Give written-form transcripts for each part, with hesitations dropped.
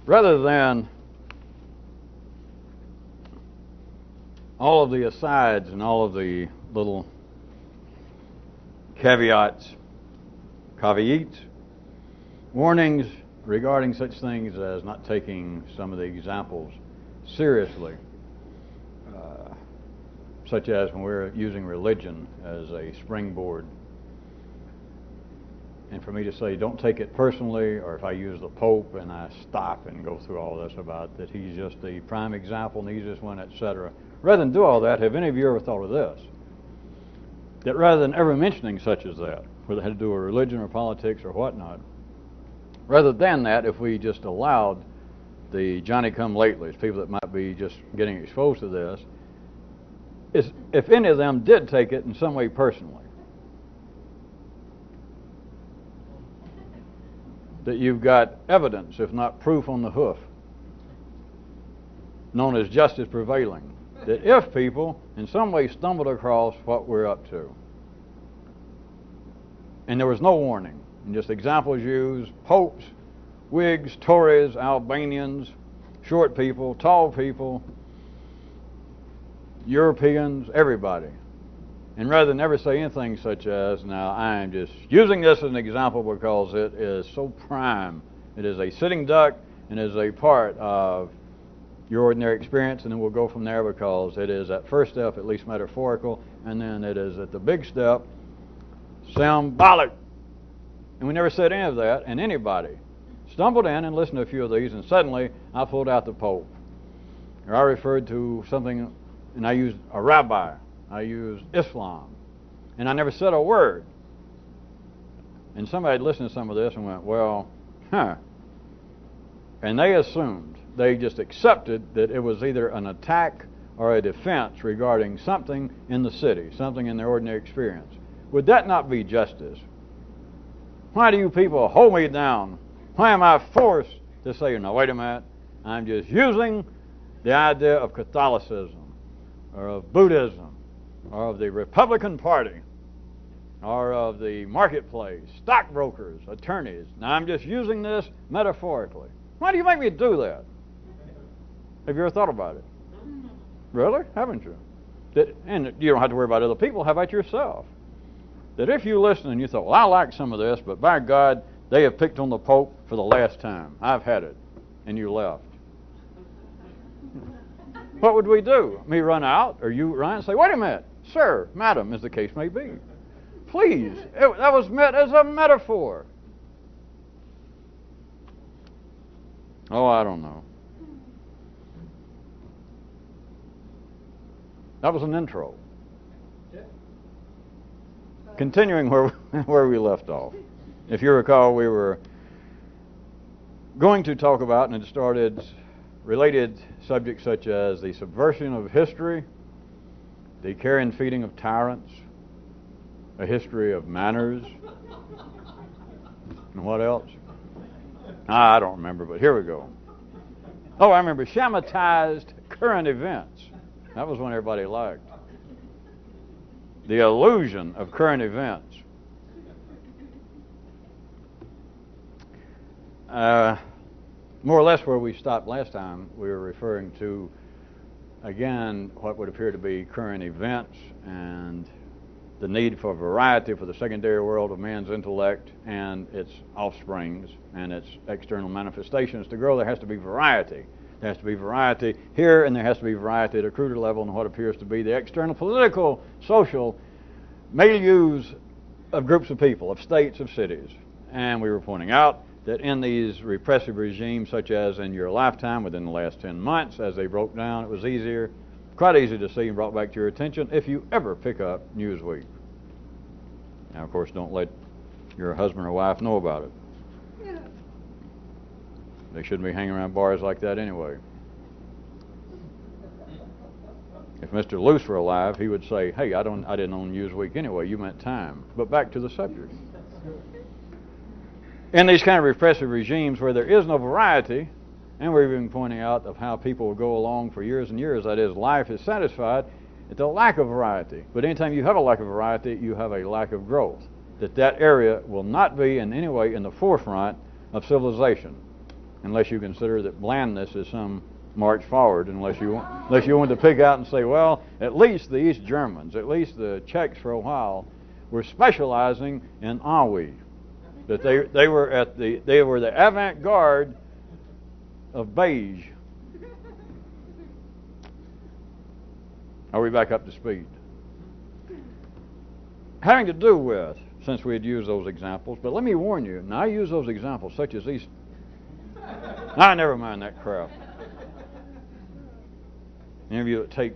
rather than all of the asides and all of the little caveats, warnings regarding such things as not taking some of the examples seriously, such as when we're using religion as a springboard. And for me to say, don't take it personally, or if I use the Pope and I stop and go through all this about that he's just a prime example and he's just one, etc. Rather than do all that, have any of you ever thought of this? That rather than ever mentioning such as that, whether it had to do with religion or politics or whatnot, rather than that, if we just allowed the Johnny-come-latelys, people that might be just getting exposed to this, if any of them did take it in some way personally, that you've got evidence, if not proof on the hoof, known as justice prevailing, that if people in some way stumbled across what we're up to, and there was no warning, and just examples used, popes, Whigs, Tories, Albanians, short people, tall people, Europeans, everybody. And rather than ever say anything such as, now I am just using this as an example because it is so prime. It is a sitting duck and is a part of your ordinary experience, and then we'll go from there because it is at first step at least metaphorical, and then it is at the big step symbolic. And we never said any of that, and anybody stumbled in and listened to a few of these, and suddenly I pulled out the Pope. Or I referred to something, and I used a rabbi. I used Islam. And I never said a word. And somebody had listened to some of this and went, well, And they assumed, they just accepted that it was either an attack or a defense regarding something in the city, something in their ordinary experience. Would that not be justice? Why do you people hold me down? Why am I forced to say, no, wait a minute, I'm just using the idea of Catholicism or of Buddhism or of the Republican Party or of the marketplace, stockbrokers, attorneys. Now I'm just using this metaphorically. Why do you make me do that? Have you ever thought about it? Really? Haven't you? And you don't have to worry about other people. How about yourself? That if you listen and you thought, well, I like some of this, but by God, they have picked on the Pope for the last time. I've had it. And you left. What would we do? Me run out, or you run and say, wait a minute, sir, madam, as the case may be. Please, that was meant as a metaphor. Oh, I don't know. That was an intro. Continuing where we left off. If you recall, we were going to talk about, and it started related subjects such as the subversion of history, the care and feeding of tyrants, a history of manners, and what else? I don't remember, but here we go. Oh, I remember shamatized current events. That was one everybody liked. The illusion of current events. More or less where we stopped last time, we were referring to, again, what would appear to be current events and the need for variety for the secondary world of man's intellect and its offsprings and its external manifestations to grow. There has to be variety. There has to be variety here, and there has to be variety at a cruder level in what appears to be the external political, social milieus of groups of people, of states, of cities. And we were pointing out that in these repressive regimes, such as in your lifetime within the last 10 months, as they broke down, it was quite easy to see and brought back to your attention if you ever pick up Newsweek. Now, of course, don't let your husband or wife know about it. They shouldn't be hanging around bars like that anyway. If Mr. Luce were alive, he would say, hey, I didn't own Newsweek anyway, you meant Time. But back to the subject. In these kind of repressive regimes where there is no variety, and we're even pointing out of how people will go along for years and years, that is, life is satisfied at the lack of variety. But anytime you have a lack of variety, you have a lack of growth. That area will not be in any way in the forefront of civilization. unless you consider that blandness is some march forward, unless you want to pick out and say, well, at least the East Germans, at least the Czechs for a while, were specializing in ennui. That they were the avant-garde of beige. Are we back up to speed? Having to do with, since we had used those examples, but let me warn you, now I use those examples such as these. Never mind that crap. Any of you that take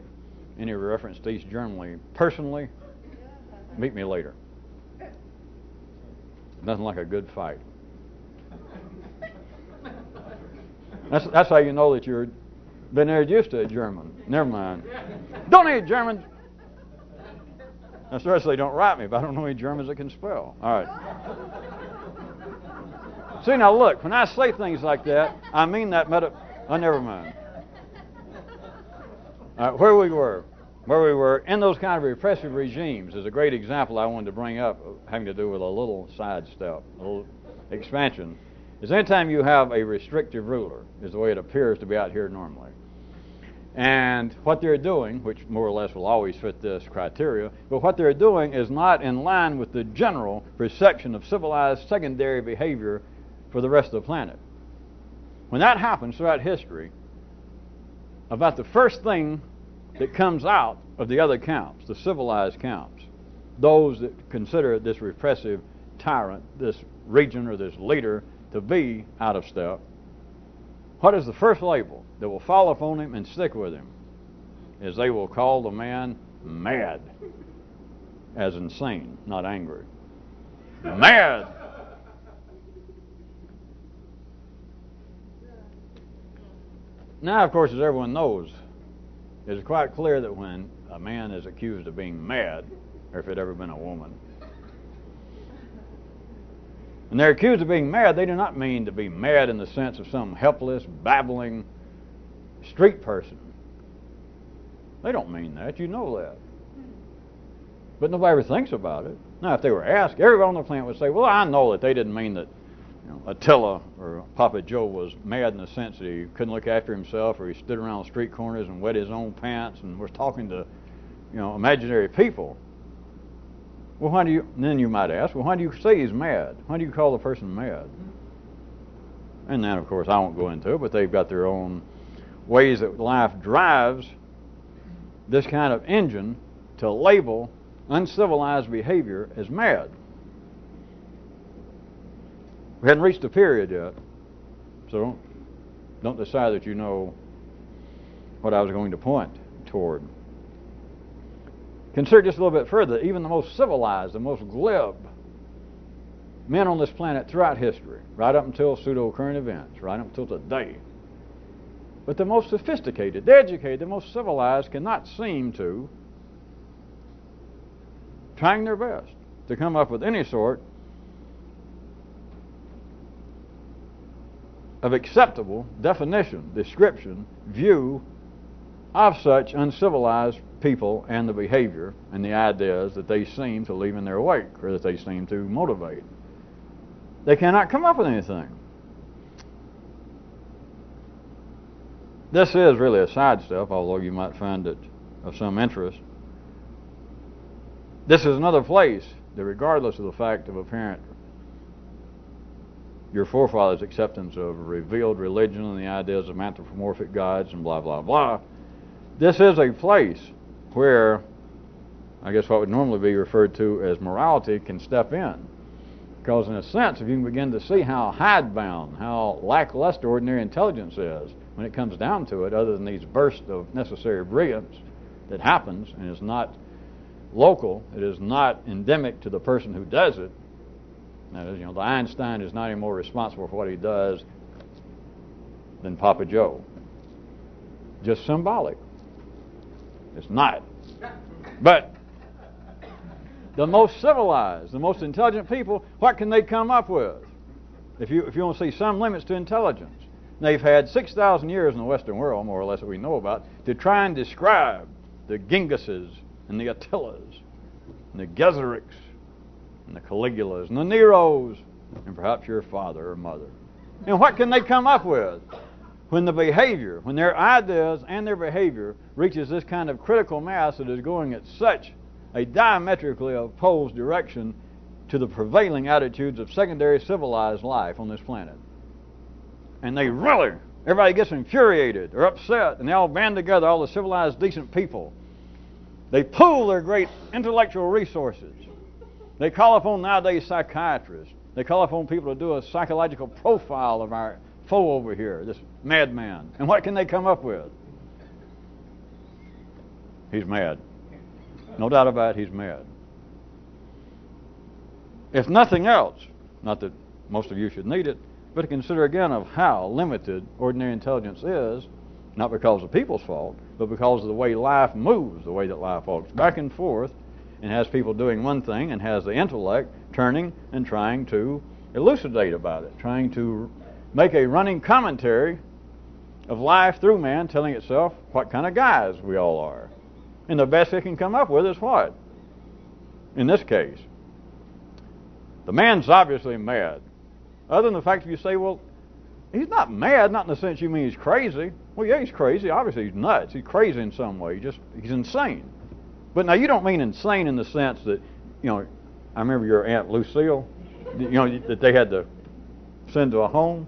any reference to East Germany personally, meet me later. Nothing like a good fight. That's how you know that you're been introduced to a German. Never mind. Don't need Germans. Especially they don't write me, but I don't know any Germans that can spell. All right. See, now look, when I say things like that, I mean that never mind. All right, where we were in those kind of repressive regimes is a great example I wanted to bring up, having to do with a little sidestep, a little expansion. Is anytime you have a restrictive ruler, is the way it appears to be out here normally. And what they're doing, which more or less will always fit this criteria, but what they're doing is not in line with the general perception of civilized secondary behavior for the rest of the planet. When that happens throughout history, about the first thing that comes out of the other camps, the civilized camps, those that consider this repressive tyrant, this regent or this leader to be out of step, what is the first label that will fall upon him and stick with him? Is they will call the man mad, as insane, not angry. Mad! Now, of course, as everyone knows, it's quite clear that when a man is accused of being mad, or if it ever been a woman, and they're accused of being mad, they do not mean to be mad in the sense of some helpless, babbling street person. They don't mean that. You know that. But nobody ever thinks about it. Now, if they were asked, everyone on the planet would say, well, I know that they didn't mean that Attila or Papa Joe was mad in the sense that he couldn't look after himself, or he stood around the street corners and wet his own pants and was talking to, imaginary people. Well, and then you might ask, well, why do you say he's mad? Why do you call the person mad? And then, of course, I won't go into it, but they've got their own ways that life drives this kind of engine to label uncivilized behavior as mad. We hadn't reached the period yet, so don't decide that you know what I was going to point toward. Consider just a little bit further, even the most civilized, the most glib men on this planet throughout history, right up until pseudo-current events, right up until today. But the most sophisticated, the educated, the most civilized cannot seem to, trying their best to come up with any sort of acceptable definition, description, view of such uncivilized people and the behavior and the ideas that they seem to leave in their wake or that they seem to motivate. They cannot come up with anything. This is really a sidestep, although you might find it of some interest. This is another place that, regardless of the fact of apparent your forefathers' acceptance of revealed religion and the ideas of anthropomorphic gods and blah, blah, blah, this is a place where, I guess what would normally be referred to as morality can step in. Because in a sense, if you can begin to see how hidebound, how lackluster ordinary intelligence is when it comes down to it, other than these bursts of necessary brilliance that happens and is not local, it is not endemic to the person who does it. That is, the Einstein is not any more responsible for what he does than Papa Joe. Just symbolic. It's not. But the most civilized, the most intelligent people, what can they come up with? If you want to see some limits to intelligence, they've had 6,000 years in the Western world, more or less that we know about, to try and describe the Gengises and the Attilas and the Gezerics and the Caligulas and the Neros and perhaps your father or mother And what can they come up with? When the behavior, when their ideas and their behavior reaches this kind of critical mass that is going at such a diametrically opposed direction to the prevailing attitudes of secondary civilized life on this planet. And they really, everybody gets infuriated or upset, and they all band together, all the civilized, decent people. They pool their great intellectual resources. They call upon nowadays psychiatrists. They call upon people to do a psychological profile of our foe over here, this madman. And what can they come up with? He's mad. No doubt about it, he's mad. If nothing else, not that most of you should need it, but to consider again of how limited ordinary intelligence is, not because of people's fault, but because of the way life moves, the way that life walks back and forth, and has people doing one thing, and has the intellect turning and trying to elucidate about it, trying to make a running commentary of life through man, telling itself what kind of guys we all are. And the best it can come up with is what? In this case, the man's obviously mad. Other than the fact that you say, well, he's not mad, not in the sense you mean he's crazy. Well, yeah, he's crazy. Obviously, he's nuts. He's crazy in some way. He's insane. But now, you don't mean insane in the sense that, I remember your Aunt Lucille, that they had to send to a home.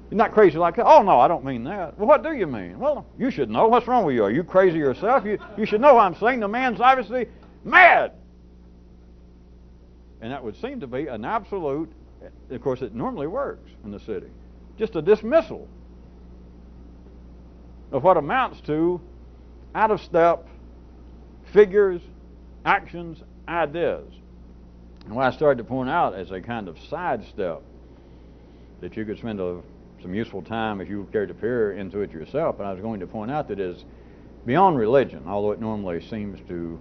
You're not crazy like that. Oh, no, I don't mean that. Well, what do you mean? Well, you should know. What's wrong with you? Are you crazy yourself? You should know what I'm saying. The man's obviously mad. And that would seem to be an absolute, of course, it normally works in the city, just a dismissal of what amounts to out-of-step figures, actions, ideas. And what I started to point out as a kind of sidestep that you could spend some useful time if you cared to peer into it yourself, and I was going to point out that it is beyond religion, although it normally seems to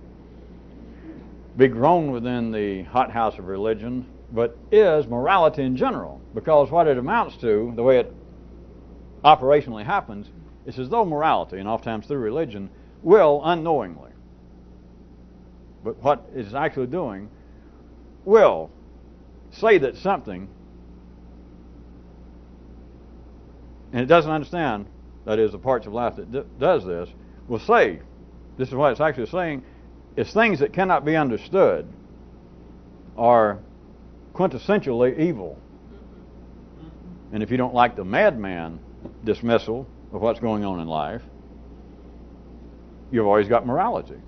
be grown within the hothouse of religion, but is morality in general. Because what it amounts to, the way it operationally happens, is as though morality, and oftentimes through religion, will unknowingly, but what it's actually doing, will say that something, and it doesn't understand, that is, the parts of life that does this, will say, this is what it's actually saying, is things that cannot be understood are quintessentially evil. And if you don't like the madman dismissal of what's going on in life, you've always got morality.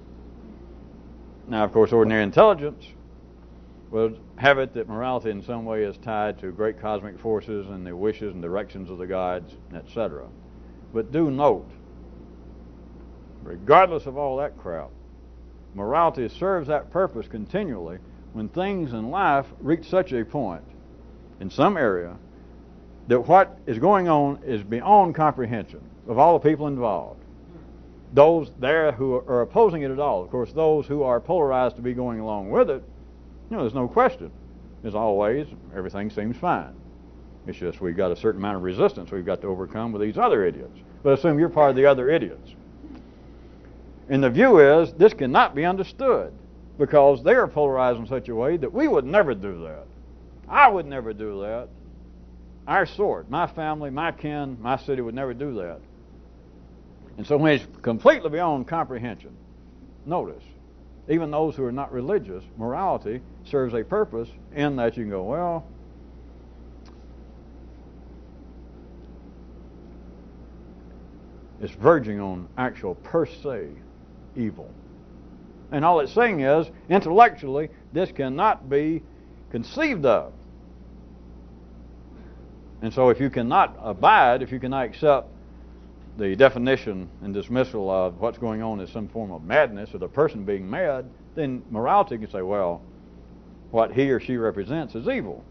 Now, of course, ordinary intelligence will have it that morality in some way is tied to great cosmic forces and the wishes and directions of the gods, etc. But do note, regardless of all that crap, morality serves that purpose continually when things in life reach such a point in some area that what is going on is beyond comprehension of all the people involved. Those there who are opposing it at all. Of course, those who are polarized to be going along with it, there's no question. As always, everything seems fine. It's just we've got a certain amount of resistance we've got to overcome with these other idiots. But assume you're part of the other idiots. And the view is this cannot be understood because they are polarized in such a way that we would never do that. I would never do that. Our sort, my family, my kin, my city would never do that. And so when it's completely beyond comprehension, notice, even those who are not religious, morality serves a purpose in that you can go, well, it's verging on actual per se evil. And all it's saying is, intellectually, this cannot be conceived of. And so if you cannot abide, if you cannot accept the definition and dismissal of what's going on as some form of madness or the person being mad, then morality can say, well, what he or she represents is evil.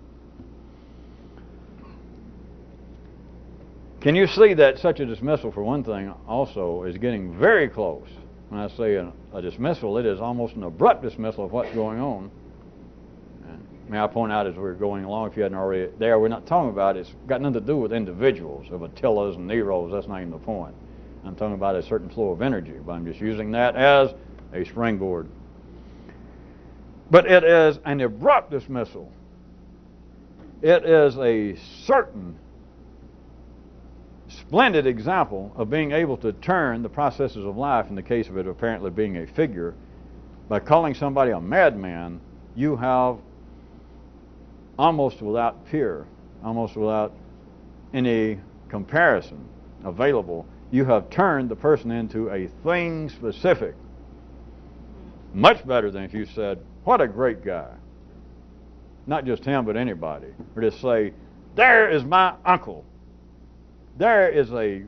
Can you see that such a dismissal, for one thing, also is getting very close? When I say a dismissal, it is almost an abrupt dismissal of what's going on. And may I point out as we're going along, if you hadn't already there, we're not talking about it's got nothing to do with individuals, of Attilas and Neros. That's not even the point. I'm talking about a certain flow of energy, but I'm just using that as a springboard. But it is an abrupt dismissal. It is a certain splendid example of being able to turn the processes of life, in the case of it apparently being a figure, by calling somebody a madman. You have, almost without peer, almost without any comparison available, you have turned the person into a thing specific. Much better than if you said, what a great guy. Not just him, but anybody. Or just say, there is my uncle. There is a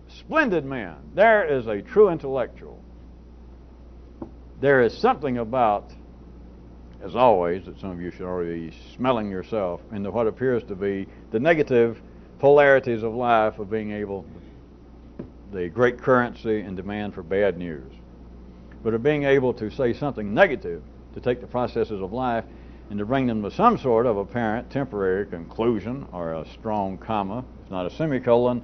splendid man. There is a true intellectual. There is something about, as always, that some of you should already be smelling yourself into what appears to be the negative polarities of life, of being able, the great currency and demand for bad news. But of being able to say something negative, to take the processes of life and to bring them to some sort of apparent temporary conclusion, or a strong comma, it's not a semicolon,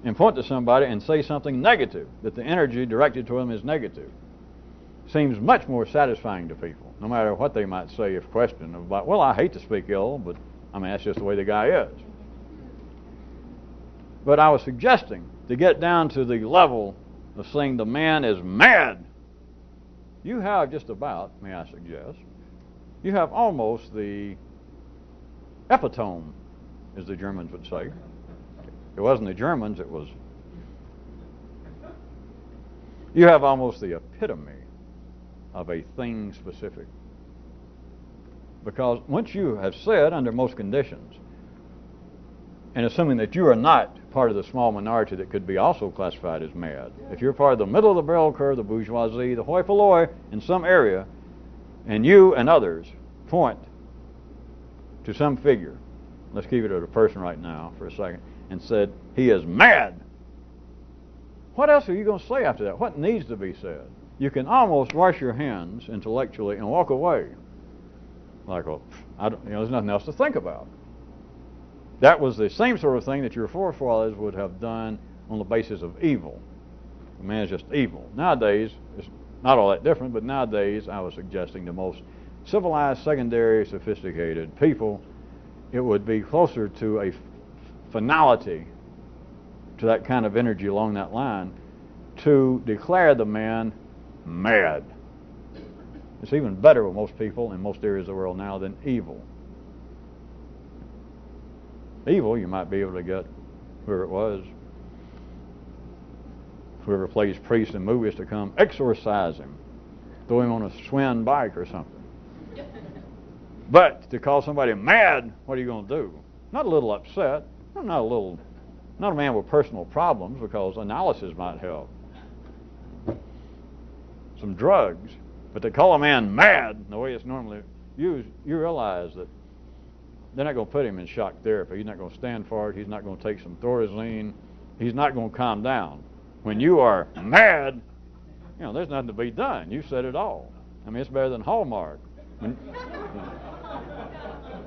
and point to somebody and say something negative, that the energy directed to them is negative. Seems much more satisfying to people, no matter what they might say if questioned about, well, I hate to speak ill, but I mean, that's just the way the guy is. But I was suggesting to get down to the level of saying the man is mad. You have just about, may I suggest, you have almost the epitome, as the Germans would say. It wasn't the Germans, it was. You have almost the epitome of a thing specific. Because once you have said, under most conditions, and assuming that you are not part of the small minority that could be also classified as mad, if you're part of the middle of the bell curve, the bourgeoisie, the hoi polloi in some area, and you and others point to some figure, let's keep it at a person right now for a second, and said, he is mad. What else are you going to say after that? What needs to be said? You can almost wash your hands intellectually and walk away. Like, well, there's nothing else to think about. That was the same sort of thing that your forefathers would have done on the basis of evil. The man is just evil. Nowadays, it's not all that different, but nowadays, I was suggesting the most civilized, secondary, sophisticated people, it would be closer to a finality, to that kind of energy along that line, to declare the man mad. It's even better with most people in most areas of the world now than evil. Evil, you might be able to get whoever plays priest in movies to come exorcise him, throw him on a Schwinn bike or something. But to call somebody mad, what are you going to do? Not a little upset. Not a man with personal problems, because analysis might help. Some drugs. But to call a man mad, the way it's normally used, you realize that they're not going to put him in shock therapy. He's not going to stand for it. He's not going to take some Thorazine. He's not going to calm down. When you are mad, there's nothing to be done. You said it all. I mean, it's better than Hallmark.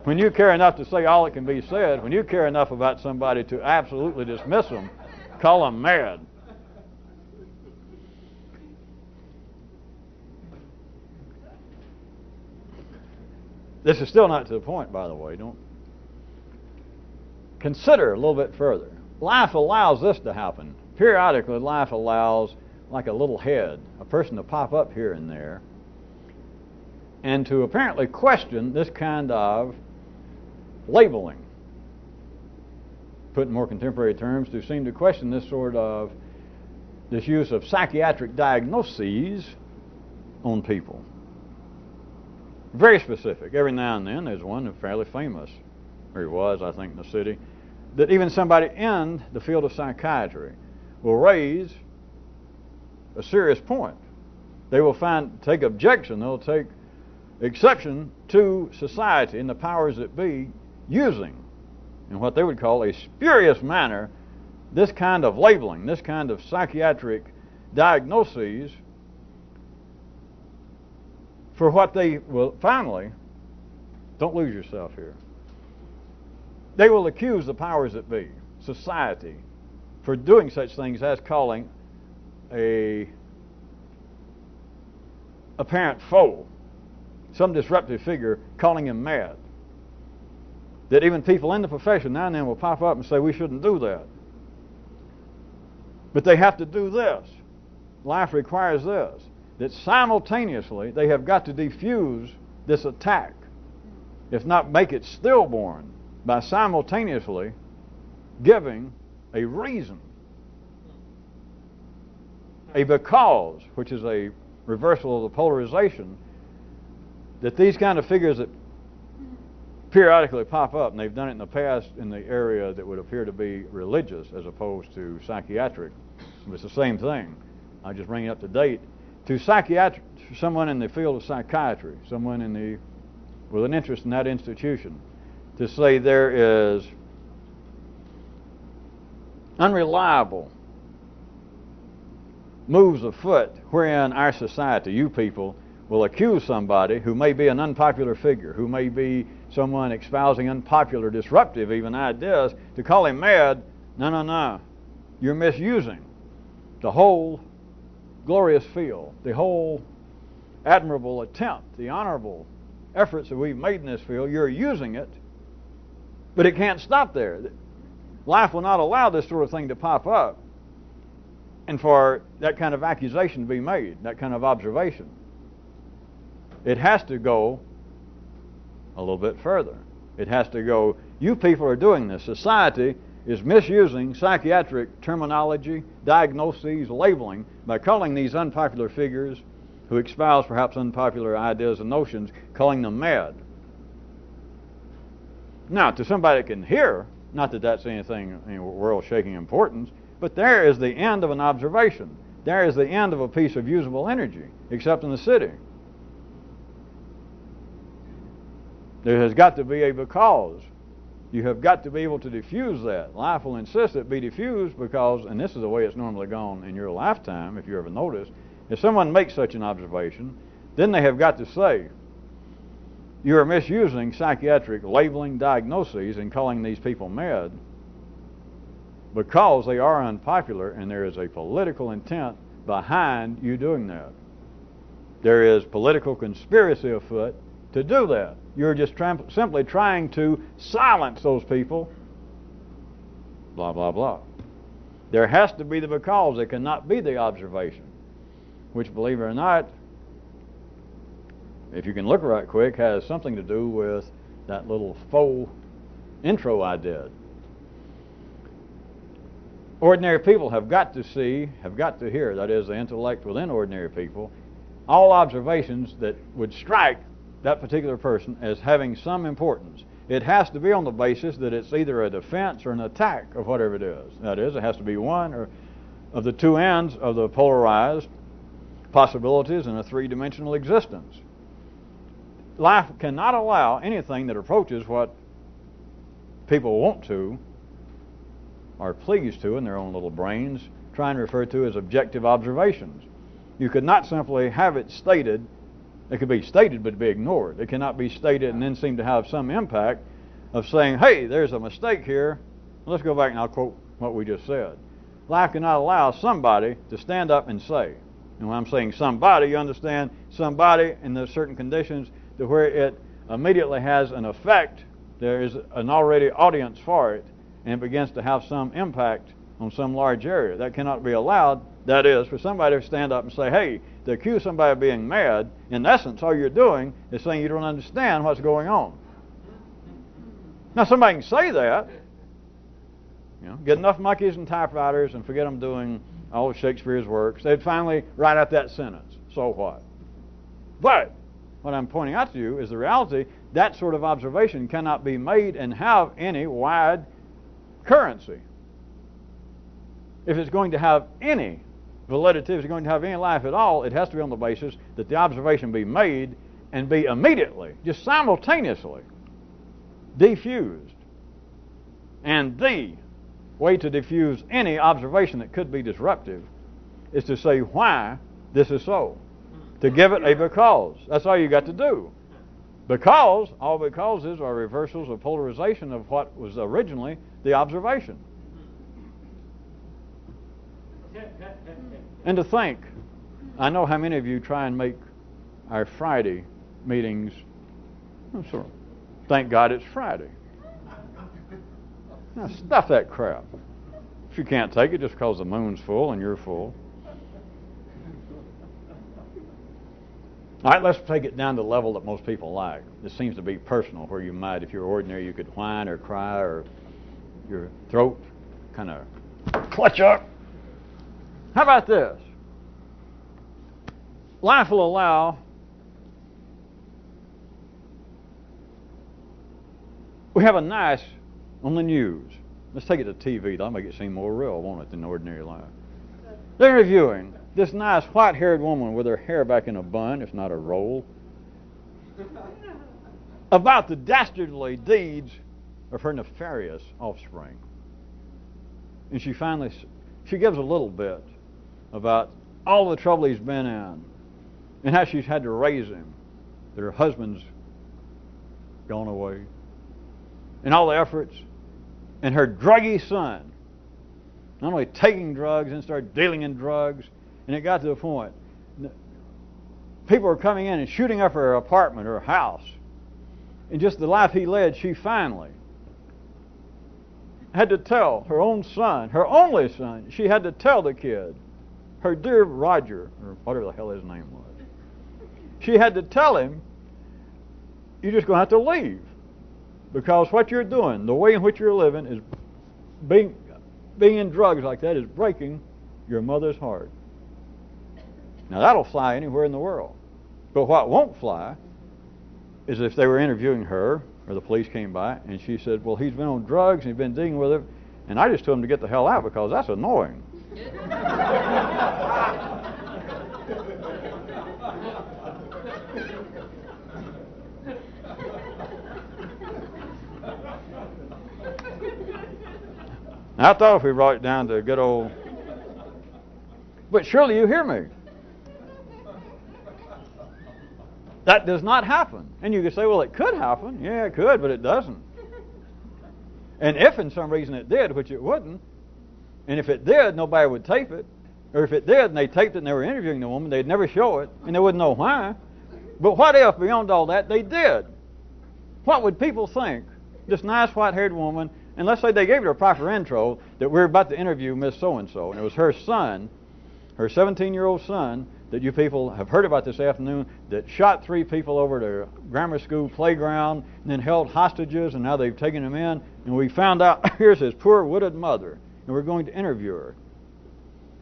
When you care enough to say all that can be said, when you care enough about somebody to absolutely dismiss them, call them mad. This is still not to the point, by the way. Don't consider a little bit further. Life allows this to happen. Periodically, life allows, like a little head, a person to pop up here and there, and to apparently question this kind of labeling. Put in more contemporary terms, to seem to question this use of psychiatric diagnoses on people. Very specific. Every now and then there's one fairly famous, or he was, I think, in the city, that even somebody in the field of psychiatry will raise a serious point. They will take objection, they'll take exception to society and the powers that be using, in what they would call a spurious manner, this kind of labeling, this kind of psychiatric diagnoses, for what they will finally, don't lose yourself here, they will accuse the powers that be, society, for doing such things as calling a apparent foe, some disruptive figure, calling him mad. That even people in the profession now and then will pop up and say, we shouldn't do that. But they have to do this. Life requires this, that simultaneously they have got to defuse this attack, if not make it stillborn, by simultaneously giving a reason, a because, which is a reversal of the polarization, that these kind of figures that periodically pop up, and they've done it in the past in the area that would appear to be religious as opposed to psychiatric. It's the same thing. I'll just bring it up to date. To psychiatric, someone in the field of psychiatry, someone with an interest in that institution, to say there is unreliable moves afoot wherein our society, you people, will accuse somebody who may be an unpopular figure, who may be someone espousing unpopular, disruptive even ideas, to call him mad. No. You're misusing the whole glorious field, the whole admirable attempt, the honorable efforts that we've made in this field. You're using it, but it can't stop there. Life will not allow this sort of thing to pop up and for that kind of accusation to be made, that kind of observation. It has to go a little bit further. It has to go, you people are doing this. Society is misusing psychiatric terminology, diagnoses, labeling, by calling these unpopular figures who espouse perhaps unpopular ideas and notions, calling them mad. Now, to somebody that can hear, not that that's anything any world-shaking importance, but there is the end of an observation. There is the end of a piece of usable energy, except in the city. There has got to be a because. You have got to be able to diffuse that. Life will insist it be diffused because, and this is the way it's normally gone in your lifetime, if you ever notice, if someone makes such an observation, then they have got to say, you are misusing psychiatric labeling, diagnoses, and calling these people mad because they are unpopular and there is a political intent behind you doing that. There is political conspiracy afoot to do that. You're just simply trying to silence those people, blah, blah, blah. There has to be the because. There cannot be the observation, which, believe it or not, if you can look right quick, has something to do with that little faux intro I did. Ordinary people have got to see, have got to hear, that is, the intellect within ordinary people, all observations that would strike that particular person as having some importance. It has to be on the basis that it's either a defense or an attack of whatever it is. That is, it has to be one or of the two ends of the polarized possibilities in a three-dimensional existence. Life cannot allow anything that approaches what people want to, are pleased to in their own little brains, try and refer to as objective observations. You could not simply have it stated. It could be stated but be ignored. It cannot be stated and then seem to have some impact of saying, hey, there's a mistake here. Let's go back and I'll quote what we just said. Life cannot allow somebody to stand up and say, and when I'm saying somebody, you understand somebody in those certain conditions to where it immediately has an effect. There is an already audience for it, and it begins to have some impact on some large area. That cannot be allowed. That is, for somebody to stand up and say, hey, to accuse somebody of being mad, in essence, all you're doing is saying you don't understand what's going on. Now, somebody can say that, get enough monkeys and typewriters and forget them doing all of Shakespeare's works. They'd finally write out that sentence. So what? But what I'm pointing out to you is the reality, that sort of observation cannot be made and have any wide currency. If it's going to have any validity, if it's going to have any life at all, it has to be on the basis that the observation be made and be immediately, just simultaneously, diffused. And the way to diffuse any observation that could be disruptive is to say why this is so. To give it a because. That's all you got to do. Because, all becauses are reversals of polarization of what was originally the observation. And to think, I know how many of you try and make our Friday meetings, thank God it's Friday. Now, stuff that crap. If you can't take it just because the moon's full and you're full. All right, let's take it down to the level that most people like. This seems to be personal, where you might, if you're ordinary, you could whine or cry or your throat kind of clutch up. How about this? Life will allow we have a nice on the news. Let's take it to TV. That'll make it seem more real, won't it, than ordinary life? They're interviewing this nice white-haired woman with her hair back in a bun, if not a roll, about the dastardly deeds of her nefarious offspring. And she gives a little bit about all the trouble he's been in and how she's had to raise him, that her husband's gone away, and all the efforts, and her druggy son not only taking drugs and started dealing in drugs, and it got to the point people were coming in and shooting up her apartment, her house. And just the life he led, she finally had to tell her own son, her only son, she had to tell the kid, her dear Roger, or whatever the hell his name was, she had to tell him, you're just going to have to leave. Because what you're doing, the way in which you're living, is being in drugs like that is breaking your mother's heart. Now that'll fly anywhere in the world. But what won't fly is if they were interviewing her, or the police came by, and she said, well, he's been on drugs and he's been dealing with it, and I just told him to get the hell out because that's annoying. I thought if we brought it down to a good old... But surely you hear me. That does not happen. And you could say, well, it could happen. Yeah, it could, but it doesn't. And if in some reason it did, which it wouldn't, and if it did, nobody would tape it. Or if it did, and they taped it and they were interviewing the woman, they'd never show it, and they wouldn't know why. But what if, beyond all that, they did? What would people think? This nice white-haired woman, and let's say they gave it a proper intro, that we're about to interview Miss So-and-so, and it was her son, her 17-year-old son, that you people have heard about this afternoon, that shot 3 people over the grammar school playground and then held hostages, and now they've taken him in, and we found out here's his poor widowed mother, and we're going to interview her.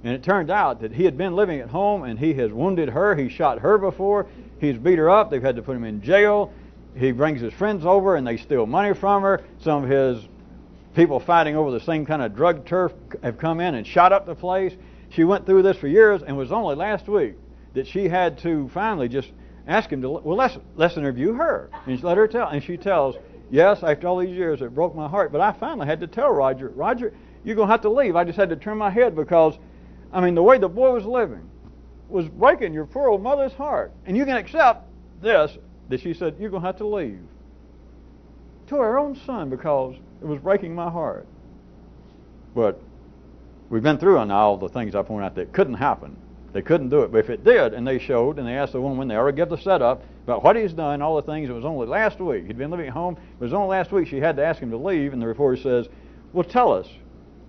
And it turned out that he had been living at home and he has wounded her, he shot her before, he's beat her up, they've had to put him in jail, he brings his friends over and they steal money from her, some of his people fighting over the same kind of drug turf have come in and shot up the place. She went through this for years, and it was only last week that she had to finally just ask him to, well, let's interview her. And let her tell. And she tells, yes, after all these years, it broke my heart, but I finally had to tell Roger, you're going to have to leave. I just had to turn my head because, I mean, the way the boy was living was breaking your poor old mother's heart. And you can accept this, that she said, you're going to have to leave. To her own son, because it was breaking my heart. But we've been through on all the things I pointed out that couldn't happen. They couldn't do it. But if it did, and they showed, and they asked the woman, they already gave the setup about what he's done, all the things, it was only last week. He'd been living at home. It was only last week she had to ask him to leave, and the reporter says, well, tell us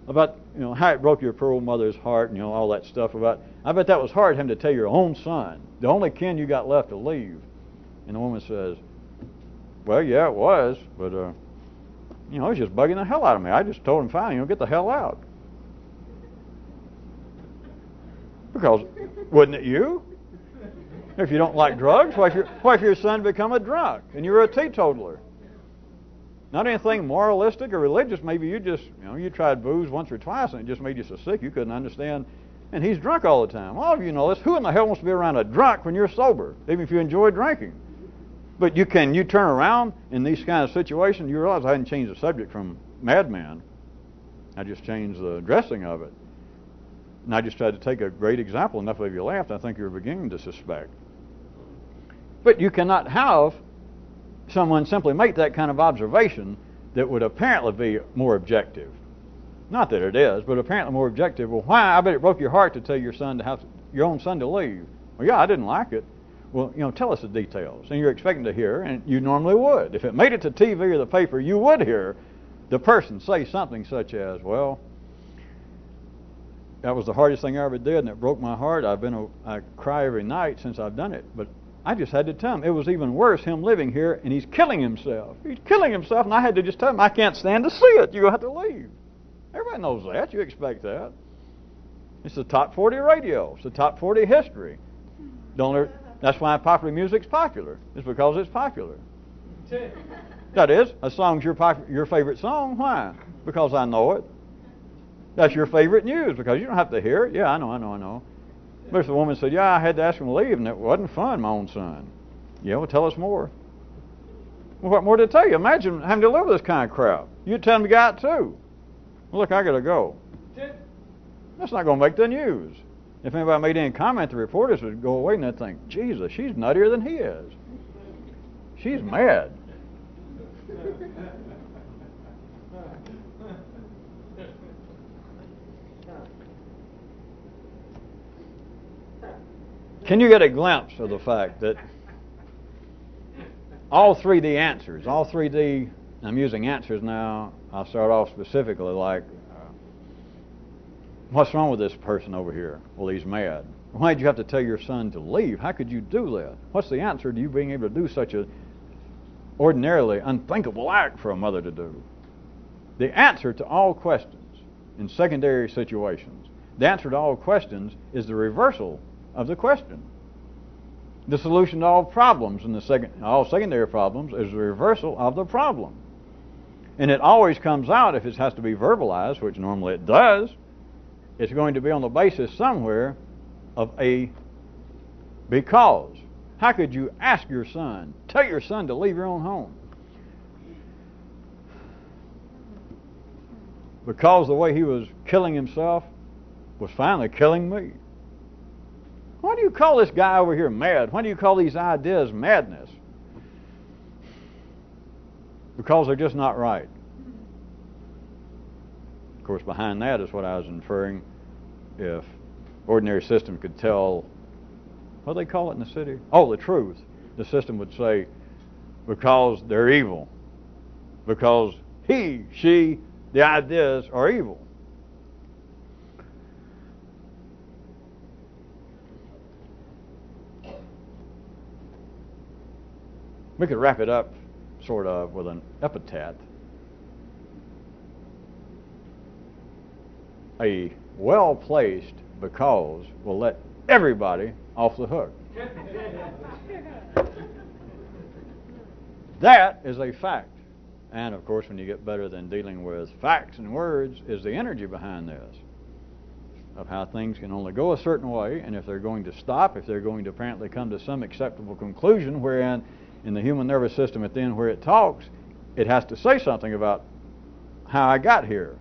about, how it broke your poor old mother's heart, and, all that stuff about, I bet that was hard having to tell your own son, the only kin you got left, to leave. And the woman says, well, yeah, it was, but, it's just bugging the hell out of me. I just told him, fine, get the hell out. Because, wouldn't it you? If you don't like drugs, why if your son become a drunk and you're a teetotaler? Not anything moralistic or religious. Maybe you just, you tried booze once or twice and it just made you so sick you couldn't understand. And he's drunk all the time. All of you know this. Who in the hell wants to be around a drunk when you're sober, even if you enjoy drinking? But you turn around in these kind of situations, you realize I hadn't changed the subject from madman. I just changed the dressing of it. And I just tried to take a great example. Enough of you laughed, I think you're beginning to suspect. But you cannot have someone simply make that kind of observation that would apparently be more objective. Not that it is, but apparently more objective. Well, why? I bet it broke your heart to tell your own son to leave. Well, yeah, I didn't like it. Well, tell us the details. And you're expecting to hear, and you normally would. If it made it to TV or the paper, you would hear the person say something such as, well, that was the hardest thing I ever did, and it broke my heart. I cry every night since I've done it, but I just had to tell him it was even worse, him living here, and he's killing himself. He's killing himself, and I had to just tell him, I can't stand to see it. You're going to have to leave. Everybody knows that. You expect that. It's the top 40 radio. It's the top 40 history. That's why popular music's popular. It's because it's popular. That is, a song's your favorite song. Why? Because I know it. That's your favorite news because you don't have to hear it. Yeah, I know. But if the woman said, yeah, I had to ask him to leave, and it wasn't fun, my own son. Yeah, well, tell us more. Well, what more to tell you? Imagine having to live with this kind of crap. You'd tell him to get out too. Well, look, I got to go. That's not going to make the news. If anybody made any comment, the reporters would go away and they'd think, Jesus, she's nuttier than he is. She's mad. Can you get a glimpse of the fact that all 3D answers, all 3D, I'm using answers now, I'll start off specifically like, what's wrong with this person over here? Well, he's mad. Why did you have to tell your son to leave? How could you do that? What's the answer to you being able to do such a ordinarily unthinkable act for a mother to do? The answer to all questions in secondary situations, the answer to all questions is the reversal of the question. The solution to all problems in all secondary problems is the reversal of the problem. And it always comes out, if it has to be verbalized, which normally it does, it's going to be on the basis somewhere of a because. How could you ask your son, tell your son to leave your own home? Because the way he was killing himself was finally killing me. Why do you call this guy over here mad? Why do you call these ideas madness? Because they're just not right. Of course, behind that is what I was inferring. If ordinary system could tell, what do they call it in the city? Oh, the truth. The system would say, because they're evil. Because he, she, the ideas are evil. We could wrap it up, sort of, with an epithet. A well-placed because will let everybody off the hook. That is a fact. And, of course, when you get better than dealing with facts and words, is the energy behind this, of how things can only go a certain way, and if they're going to stop, if they're going to apparently come to some acceptable conclusion, wherein in the human nervous system at the end where it talks, it has to say something about how I got here,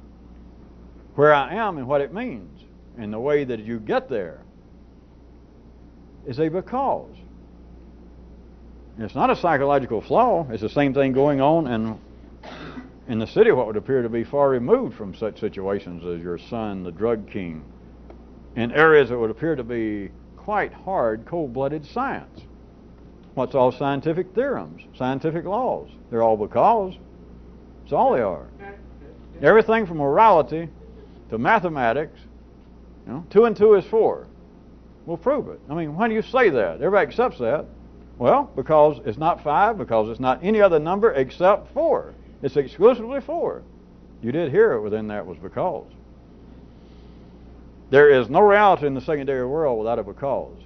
where I am and what it means. And the way that you get there is a because. And it's not a psychological flaw. It's the same thing going on in the city, what would appear to be far removed from such situations as your son, the drug king, in areas that would appear to be quite hard, cold-blooded science. What's all scientific theorems, scientific laws? They're all because. That's all they are. Everything from morality to mathematics, 2 and 2 is 4. We'll prove it. I mean, why do you say that? Everybody accepts that. Well, because it's not 5, because it's not any other number except 4. It's exclusively 4. You did hear it within that was because. There is no reality in the secondary world without a because.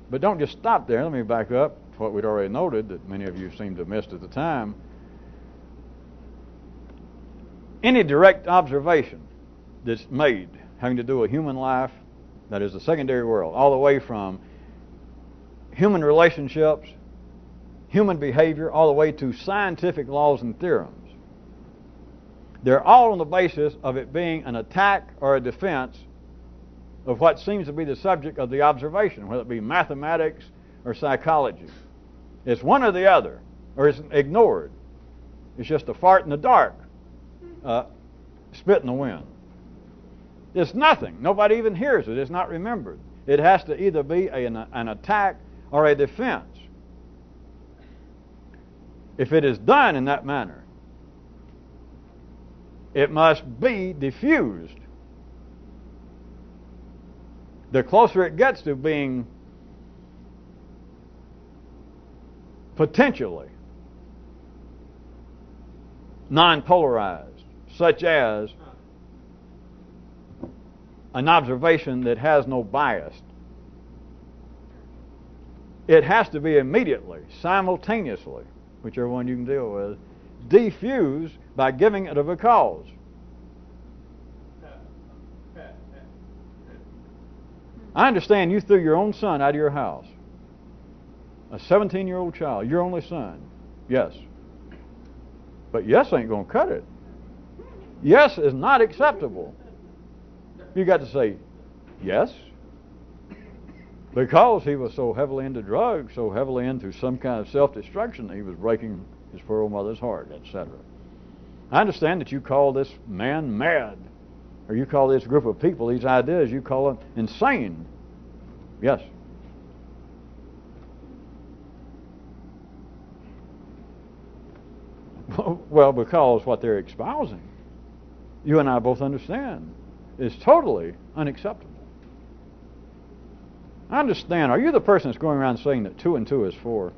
But don't just stop there. Let me back up to what we'd already noted that many of you seem to have missed at the time. Any direct observation that's made having to do with human life, that is the secondary world, all the way from human relationships, human behavior, all the way to scientific laws and theorems, they're all on the basis of it being an attack or a defense of what seems to be the subject of the observation, whether it be mathematics or psychology. It's one or the other, or it's ignored. It's just a fart in the dark, spit in the wind. It's nothing. Nobody even hears it. It's not remembered. It has to either be an attack or a defense. If it is done in that manner, it must be diffused the closer it gets to being potentially non-polarized, such as an observation that has no bias. It has to be immediately, simultaneously, whichever one you can deal with, diffused by giving it a cause. I understand you threw your own son out of your house. A 17-year-old child, your only son. Yes. But yes ain't going to cut it. Yes is not acceptable. You got to say yes, because he was so heavily into drugs, so heavily into some kind of self-destruction that he was breaking his poor old mother's heart, etc. I understand that you call this man mad, or you call this group of people, these ideas, you call them insane. Yes. Well, because what they're espousing, you and I both understand, is totally unacceptable. I understand. Are you the person that's going around saying that 2 and 2 is 4?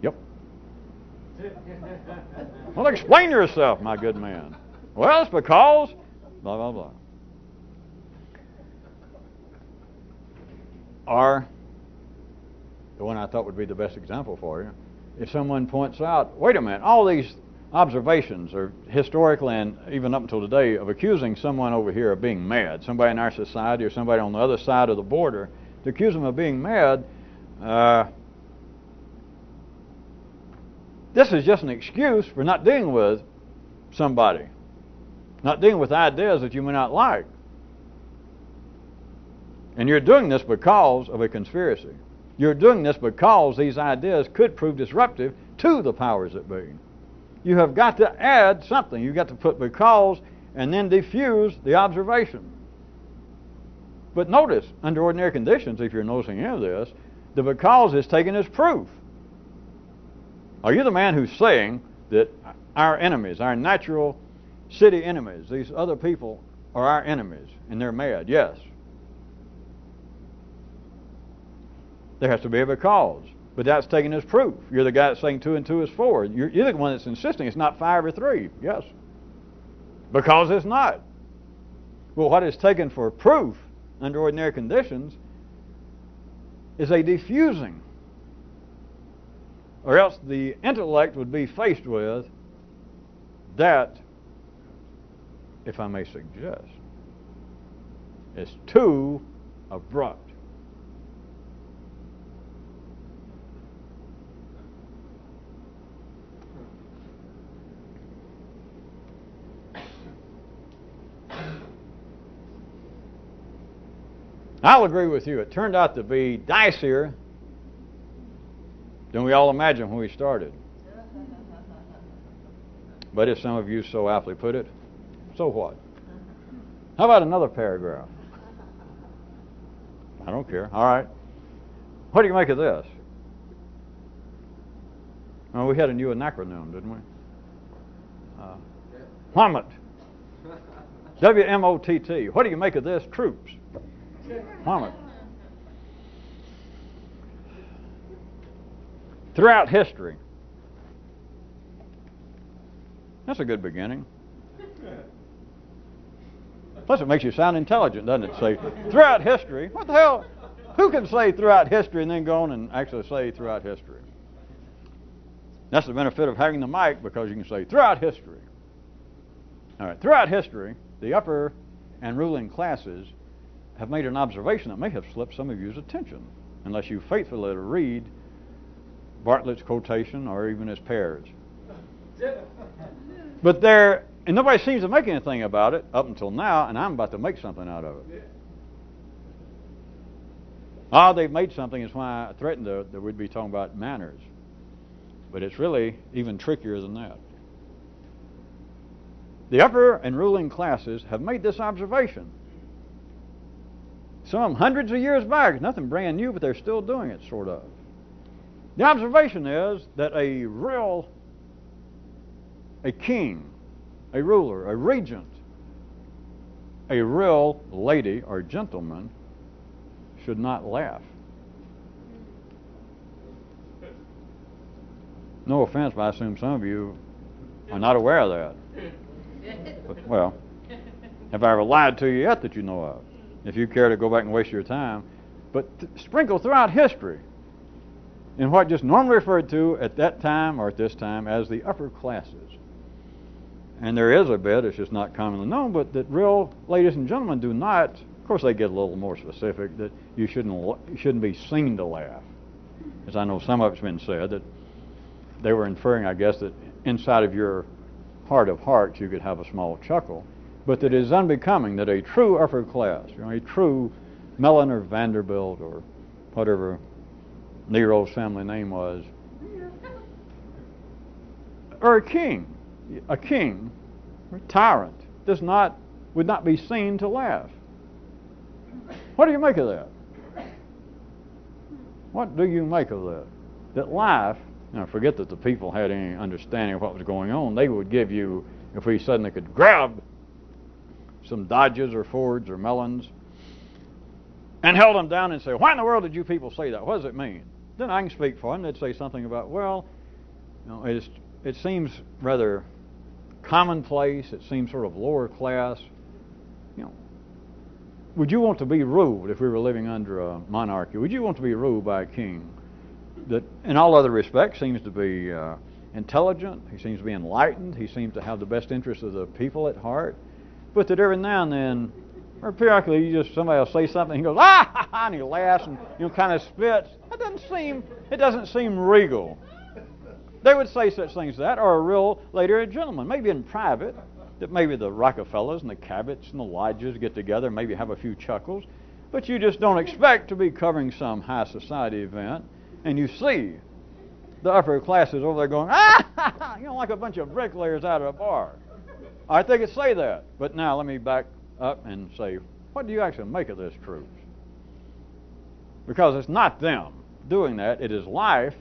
Yep. Well, explain yourself, my good man. Well, it's because blah, blah, blah. Or, the one I thought would be the best example for you, if someone points out, wait a minute, all these observations are historically and even up until today of accusing someone over here of being mad, somebody in our society or somebody on the other side of the border, to accuse them of being mad, this is just an excuse for not dealing with somebody, not dealing with ideas that you may not like. And you're doing this because of a conspiracy. You're doing this because these ideas could prove disruptive to the powers that be. You have got to add something. You've got to put because and then diffuse the observation. But notice, under ordinary conditions, if you're noticing any of this, the because is taken as proof. Are you the man who's saying that our enemies, our natural city enemies, these other people are our enemies and they're mad? Yes. There has to be a because. But that's taken as proof. You're the guy that's saying 2 and 2 is 4. You're the one that's insisting it's not 5 or 3. Yes. Because it's not. Well, what is taken for proof under ordinary conditions is a diffusing. Or else the intellect would be faced with that, if I may suggest, is too abrupt. I'll agree with you. It turned out to be dicier than we all imagined when we started. But as some of you so aptly put it, so what? How about another paragraph? I don't care. All right. What do you make of this? Well, we had a new acronym, didn't we? WMOTT. WMOTT. What do you make of this? Troops. WMOTT. Throughout history. That's a good beginning. Plus it makes you sound intelligent, doesn't it? Say, throughout history. What the hell? Who can say throughout history and then go on and actually say throughout history? That's the benefit of having the mic, because you can say throughout history. All right, throughout history, the upper and ruling classes have made an observation that may have slipped some of you's attention, unless you faithfully read Bartlett's quotation or even his Pears. But and nobody seems to make anything about it up until now, and I'm about to make something out of it. They've made something, is why I threatened that we'd be talking about manners. But it's really even trickier than that. The upper and ruling classes have made this observation. Some hundreds of years back, nothing brand new, but they're still doing it, sort of. The observation is that a king, a ruler, a regent, a real lady or gentleman should not laugh. No offense, but I assume some of you are not aware of that. But, well, have I ever lied to you yet that you know of? If you care to go back and waste your time. But sprinkle throughout history in what just normally referred to at that time or at this time as the upper classes. And there is a bit, it's just not commonly known, but that real ladies and gentlemen do not, of course they get a little more specific, that you shouldn't be seen to laugh. As I know some of it's been said, that they were inferring, I guess, that inside of your heart of hearts you could have a small chuckle, but that it is unbecoming that a true upper class, a true Mellon or Vanderbilt or whatever Nero's family name was, or a king or tyrant would not be seen to laugh. What do you make of that? What do you make of that? That life, forget that the people had any understanding of what was going on. They would give you, if we suddenly could grab some Dodges or Fords or Mellons and held them down and say, why in the world did you people say that? What does it mean? Then I can speak for them. They'd say something about, well, it seems rather commonplace. It seems sort of lower class. Would you want to be ruled if we were living under a monarchy? Would you want to be ruled by a king that, in all other respects, seems to be intelligent? He seems to be enlightened. He seems to have the best interests of the people at heart. But that every now and then, or periodically, somebody will say something, he goes, ah, and he laughs and kind of spits. It doesn't seem regal. They would say such things as that, or a real lady or a gentleman, maybe in private, that maybe the Rockefellers and the Cabots and the Lodges get together, maybe have a few chuckles, but you just don't expect to be covering some high society event, and you see the upper classes over there going, ah, like a bunch of bricklayers out of a bar. I think they could say that, but now let me back up and say, what do you actually make of this truth? Because it's not them doing that, it is life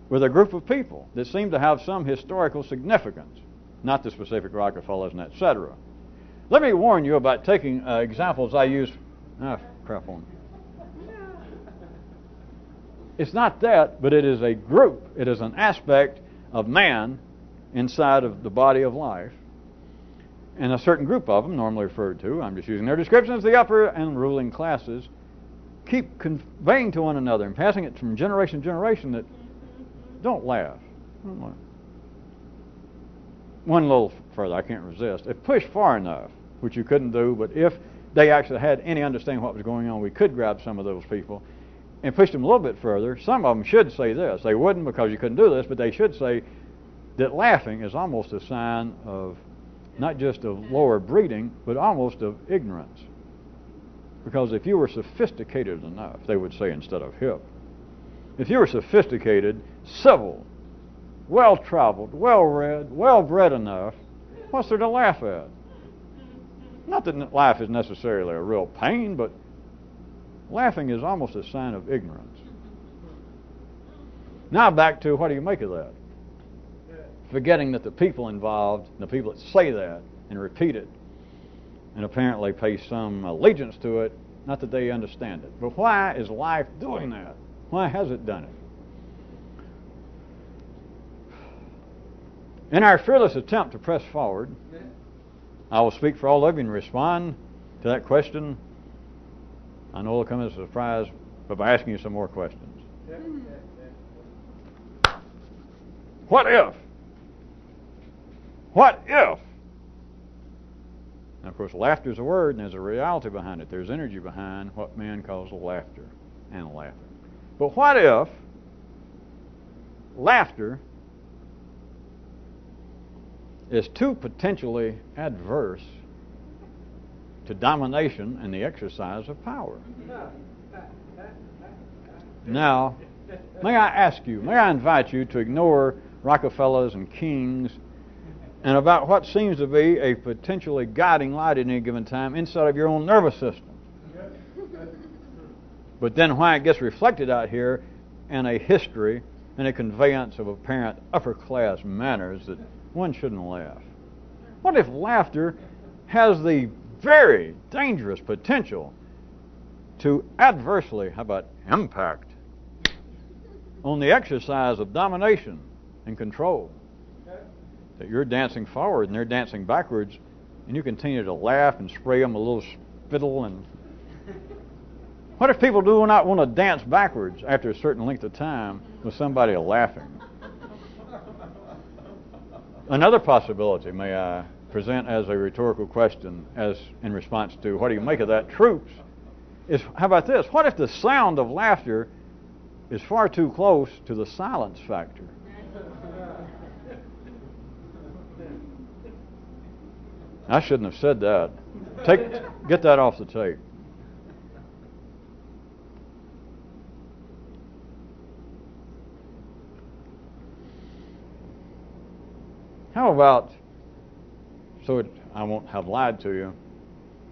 with a group of people that seem to have some historical significance, not the specific Rockefellers and etc. Let me warn you about taking examples I use. Crap on. It's not that, but it is a group. It is an aspect of man inside of the body of life. And a certain group of them, normally referred to, I'm just using their description as the upper and ruling classes, keep conveying to one another and passing it from generation to generation that don't laugh. One little further, I can't resist. If pushed far enough, which you couldn't do, but if they actually had any understanding of what was going on, we could grab some of those people and push them a little bit further. Some of them should say this. They wouldn't because you couldn't do this, but they should say that laughing is almost a sign of not just of lower breeding, but almost of ignorance. Because if you were sophisticated enough, they would say instead of hip, if you were sophisticated, civil, well-traveled, well-read, well-bred enough, what's there to laugh at? Not that life is necessarily a real pain, but laughing is almost a sign of ignorance. Now back to what do you make of that? Forgetting that the people involved, the people that say that and repeat it, and apparently pay some allegiance to it, not that they understand it. But why is life doing that? Why has it done it? In our fearless attempt to press forward, I will speak for all of you and respond to that question. I know it'll come as a surprise, but by asking you some more questions. What if? What if? Now, of course, laughter is a word, and there's a reality behind it. There's energy behind what man calls laughter and laughing. But what if laughter is too potentially adverse to domination and the exercise of power? Now, may I invite you to ignore Rockefellers and kings and about what seems to be a potentially guiding light at any given time inside of your own nervous system. But then why it gets reflected out here in a history and a conveyance of apparent upper class manners that one shouldn't laugh. What if laughter has the very dangerous potential to adversely, how about impact, on the exercise of domination and control. That you're dancing forward and they're dancing backwards, and you continue to laugh and spray them a little spittle. And what if people do not want to dance backwards after a certain length of time with somebody laughing? Another possibility, may I present as a rhetorical question, as in response to what do you make of that, troops, is how about this? What if the sound of laughter is far too close to the silence factor? I shouldn't have said that. Get that off the tape. How about, I won't have lied to you,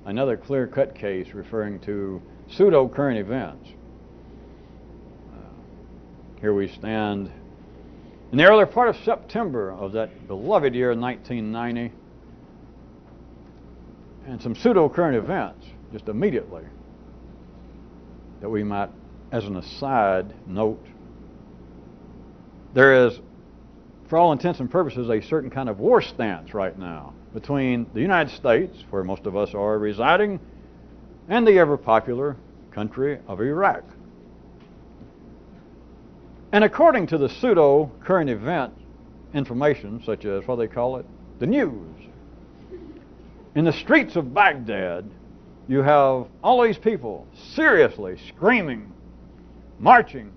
another clear-cut case referring to pseudo-current events. Here we stand in the earlier part of September of that beloved year 1990, and some pseudo-current events just immediately that we might, as an aside, note. There is, for all intents and purposes, a certain kind of war stance right now between the United States, where most of us are residing, and the ever-popular country of Iraq. And according to the pseudo-current event information, such as, what they call it, the news, in the streets of Baghdad, you have all these people seriously screaming, marching,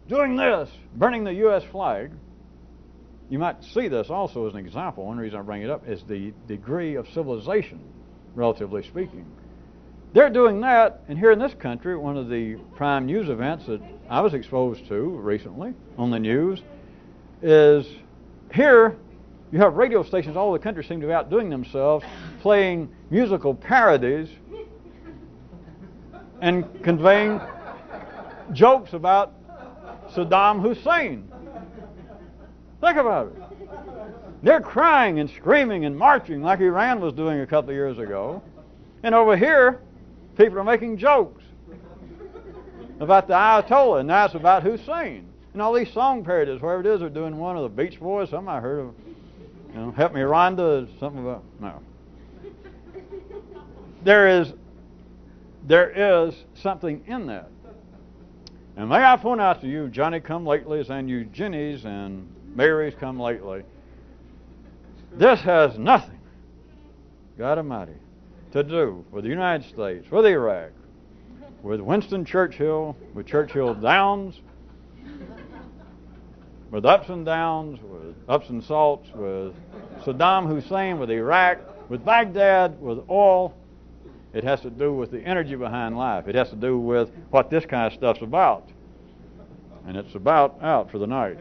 doing this, burning the U.S. flag. You might see this also as an example. One reason I bring it up is the degree of civilization, relatively speaking. They're doing that, and here in this country, one of the prime news events that I was exposed to recently on the news is here you have radio stations all over the country seem to be outdoing themselves, playing musical parodies and conveying jokes about Saddam Hussein. Think about it. They're crying and screaming and marching like Iran was doing a couple of years ago. And over here, people are making jokes about the Ayatollah, and now it's about Hussein. And all these song parodies, wherever it is, they're doing one of the Beach Boys, something I heard of, Help Me Rhonda, something about, no. There is something in that. And may I point out to you, Johnny-come-latelys and you Jennies and Marys come lately, this has nothing, God Almighty, to do with the United States, with Iraq, with Winston Churchill, with Churchill Downs, with ups and downs, with ups and salts, with Saddam Hussein, with Iraq, with Baghdad, with oil. It has to do with the energy behind life. It has to do with what this kind of stuff's about. And it's about out for the night.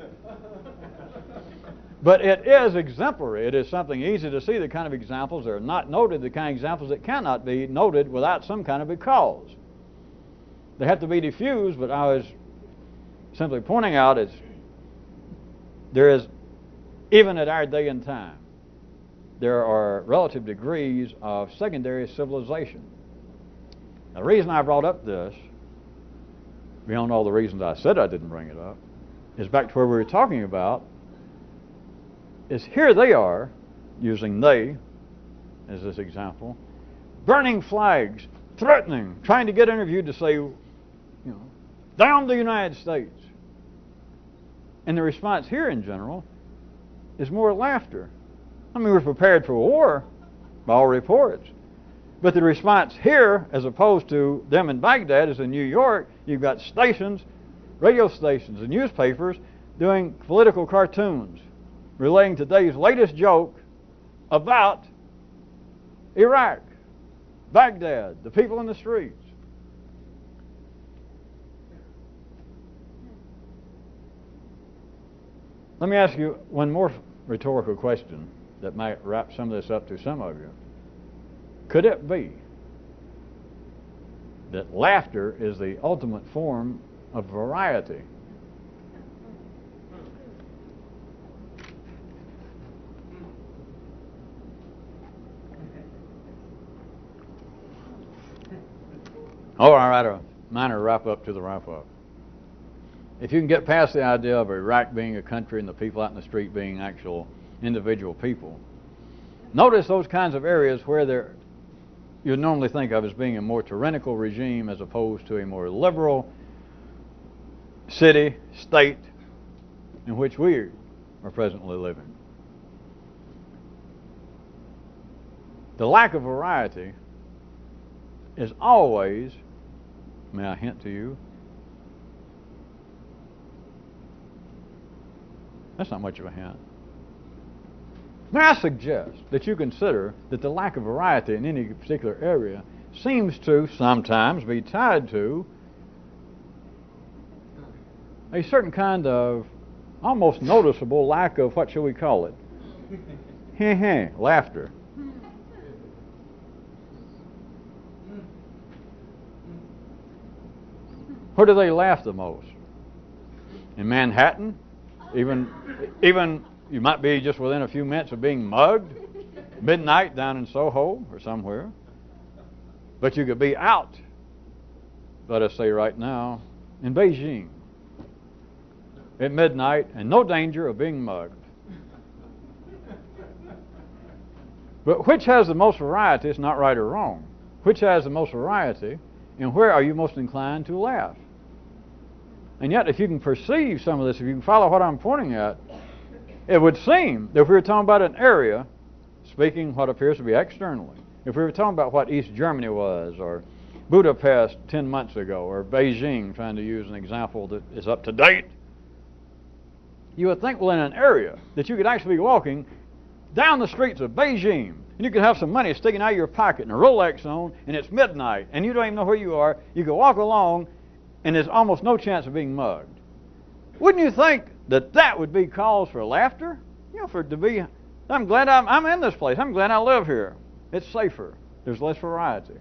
But it is exemplary. It is something easy to see, the kind of examples that are not noted, the kind of examples that cannot be noted without some kind of a cause. They have to be diffused, but I was simply pointing out there is, even at our day and time, there are relative degrees of secondary civilization. Now, the reason I brought up this, beyond all the reasons I said I didn't bring it up, is back to where we were talking about, is here they are, using they as this example, burning flags, threatening, trying to get interviewed to say, down the United States. And the response here in general is more laughter. I mean, we're prepared for war by all reports. But the response here, as opposed to them in Baghdad, is in New York, you've got stations, radio stations, and newspapers doing political cartoons, relaying today's latest joke about Iraq, Baghdad, the people in the streets. Let me ask you one more rhetorical question that might wrap some of this up to some of you. Could it be that laughter is the ultimate form of variety? Oh, all right. minor wrap-up to the wrap-up. If you can get past the idea of Iraq being a country and the people out in the street being actual individual people, notice those kinds of areas where you normally think of as being a more tyrannical regime as opposed to a more liberal city, state in which we are presently living. The lack of variety is always, may I hint to you, that's not much of a hint. May I suggest that you consider that the lack of variety in any particular area seems to sometimes be tied to a certain kind of almost noticeable lack of, what shall we call it? Laughter. Where do they laugh the most? In Manhattan? Even you might be just within a few minutes of being mugged, midnight down in Soho or somewhere. But you could be out, let us say right now, in Beijing at midnight and no danger of being mugged. But which has the most variety? It's not right or wrong. Which has the most variety, and where are you most inclined to laugh? And yet, if you can perceive some of this, if you can follow what I'm pointing at, it would seem that if we were talking about an area, speaking what appears to be externally, if we were talking about what East Germany was, or Budapest 10 months ago, or Beijing, trying to use an example that is up to date, you would think, well, in an area that you could actually be walking down the streets of Beijing, and you could have some money sticking out of your pocket and a Rolex on, and it's midnight, and you don't even know where you are. You could walk along, and there's almost no chance of being mugged. Wouldn't you think that that would be cause for laughter? You know, I'm glad I'm in this place. I'm glad I live here. It's safer. There's less variety.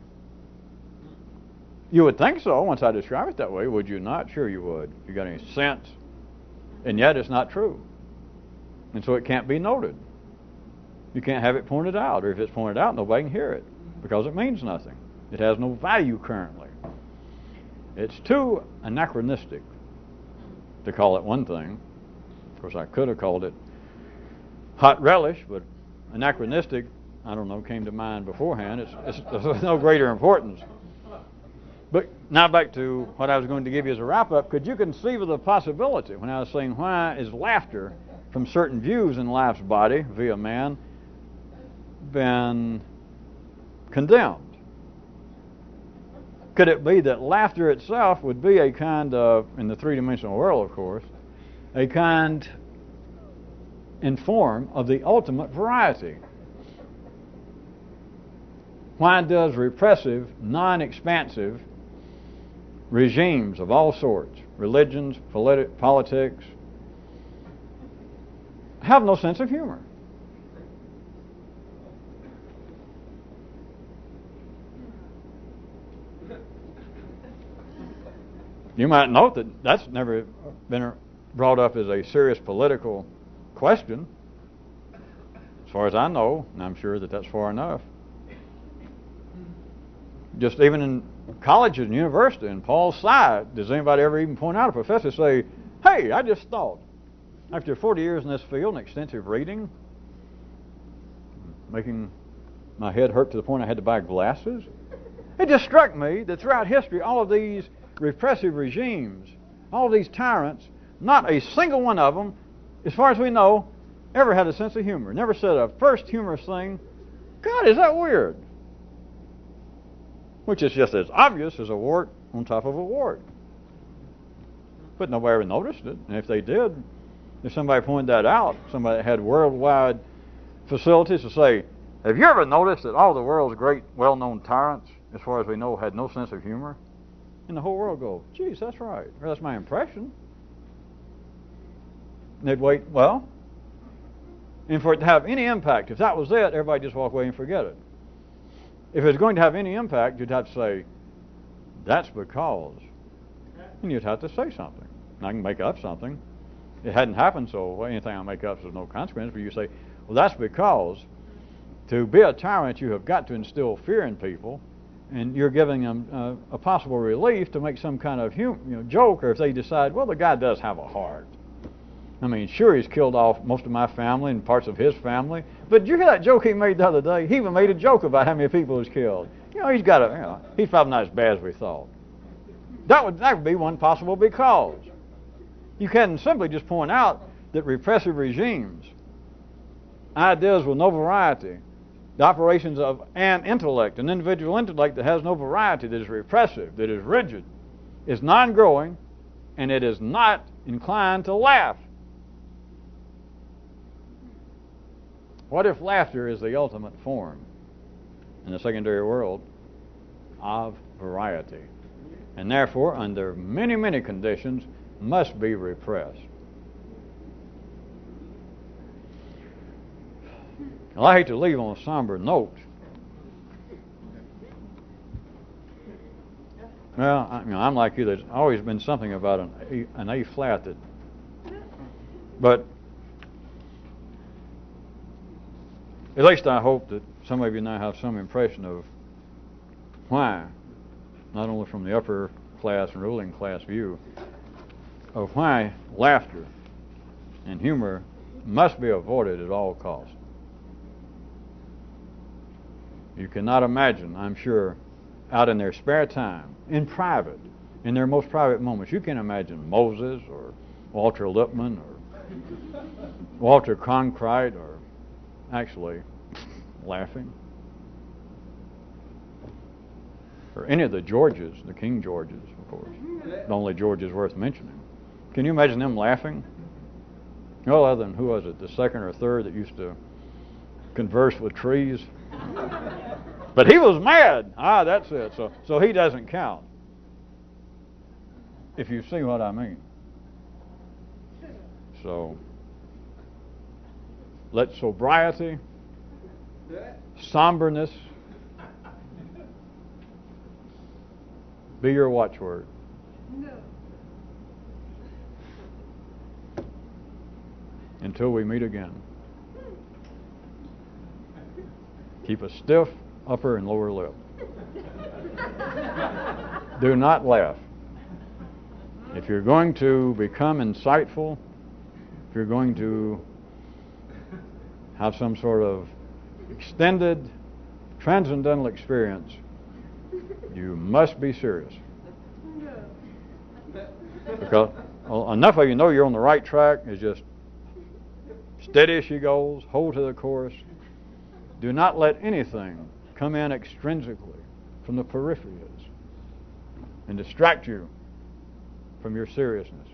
You would think so once I describe it that way, would you not? Sure you would. If you got any sense. And yet it's not true. And so it can't be noted. You can't have it pointed out, or if it's pointed out, nobody can hear it because it means nothing. It has no value currently. It's too anachronistic to call it one thing. Of course, I could have called it hot relish, but anachronistic, I don't know, came to mind beforehand. It's of no greater importance. But now back to what I was going to give you as a wrap-up. Could you conceive of the possibility, when I was saying why is laughter from certain views in life's body via man been condemned? Could it be that laughter itself would be a kind of, in the three-dimensional world, of course, a kind and form of the ultimate variety? Why does repressive, non-expansive regimes of all sorts, religions, politics, have no sense of humor? You might note that that's never been brought up as a serious political question, as far as I know, and I'm sure that that's far enough. Just even in colleges and university, in Paul's side, does anybody ever even point out a professor say, hey, I just thought, after 40 years in this field and extensive reading, making my head hurt to the point I had to buy glasses, it just struck me that throughout history, all of these repressive regimes, all of these tyrants, not a single one of them, as far as we know, ever had a sense of humor. Never said a first humorous thing. God, is that weird? Which is just as obvious as a wart on top of a wart. But nobody ever noticed it. And if they did, if somebody pointed that out, somebody that had worldwide facilities to say, have you ever noticed that all the world's great, well-known tyrants, as far as we know, had no sense of humor? And the whole world go, geez, that's right. Or that's my impression. And they'd wait, well, and for it to have any impact, if that was it, everybody just walk away and forget it. If it's going to have any impact, you'd have to say, that's because. And you'd have to say something. And I can make up something. It hadn't happened, so anything I make up is of no consequence. But you say, well, that's because to be a tyrant, you have got to instill fear in people. and you're giving them a possible relief to make some kind of joke, or if they decide, well, the guy does have a heart. I mean, sure, he's killed off most of my family and parts of his family, but did you hear that joke he made the other day? He even made a joke about how many people he's killed. He's got he's probably not as bad as we thought. That would be one possible because you can simply just point out that repressive regimes, ideas with no variety, the operations of an intellect, an individual intellect that has no variety, that is repressive, that is rigid, is non-growing, and it is not inclined to laugh. What if laughter is the ultimate form in the secondary world of variety, and therefore, under many, many conditions, must be repressed? Well, I hate to leave on a somber note. Well, I'm like you. There's always been something about an A flat that, but at least I hope that some of you now have some impression of why, not only from the upper class and ruling class view, of why laughter and humor must be avoided at all costs. You cannot imagine, I'm sure, out in their spare time, in private, in their most private moments, you can imagine Moses or Walter Lippmann or Walter Cronkite or actually laughing. Or any of the Georges, the King Georges, of course. The only George is worth mentioning. Can you imagine them laughing? Well, other than, who was it, the second or third that used to converse with trees? But he was mad. That's it. So he doesn't count. If you see what I mean. So let sobriety, somberness be your watchword. Until we meet again. Keep a stiff upper and lower lip. Do not laugh. If you're going to become insightful, if you're going to have some sort of extended transcendental experience, you must be serious. Because enough of you know you're on the right track. It's just steady as she goes, hold to the course. Do not let anything come in extrinsically from the peripheries and distract you from your seriousness.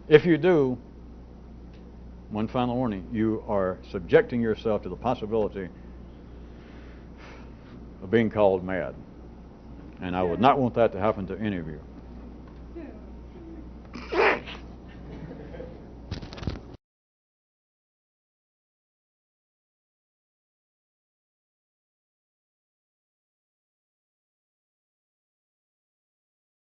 If you do, one final warning, you are subjecting yourself to the possibility of being called mad. And I would not want that to happen to any of you.